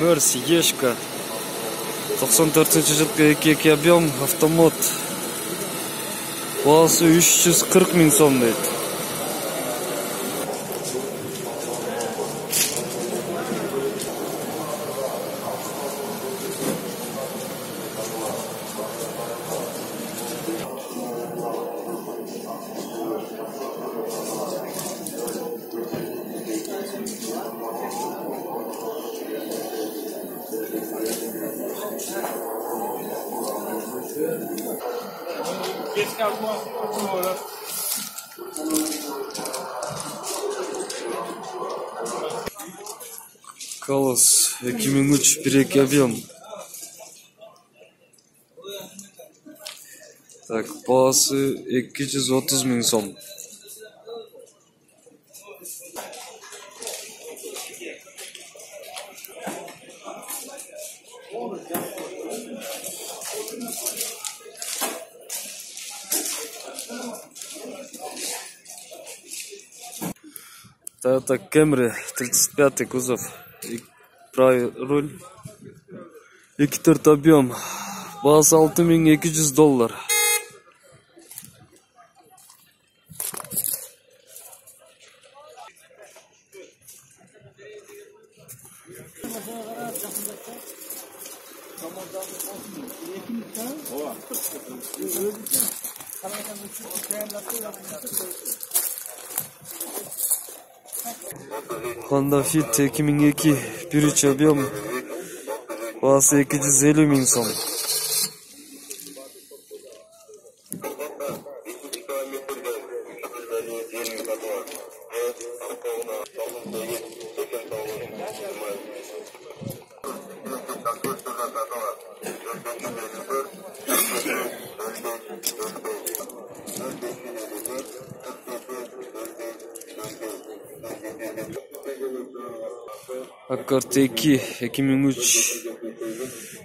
Мерси Ешка 94-жылкы 2 объем автомат. Баасы 340 миң сом дейт. Калас 2003 1 объем. Так, баасы 230 миң сом. Toyota Camry 35 кузов, правый руль, 2.4 объем, баасы $6200. Honda Fit 2002 1.3 объем, баасы 250 миң сом. Accord T2 2003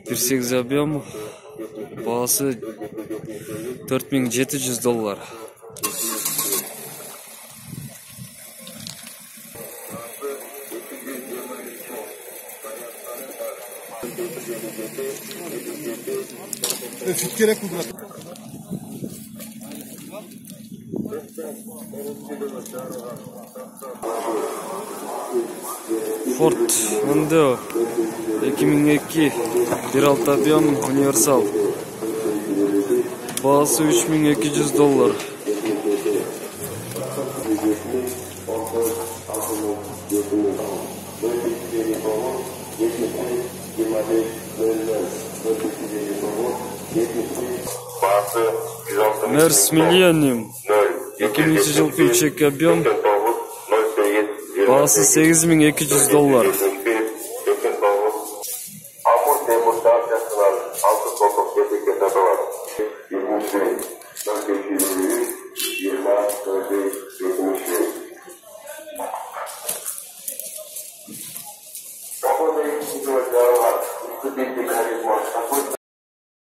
1.8 объем, баасы $4700. Fit gerek mi Murat? Ford Mondeo 2002 1.6 объем, универсал, баасы $3200. Mercedes Millennium 2000 3 объем, баасы $8200. Amur Temur Stavcası'nın altı koltuk getirken adı var. 23.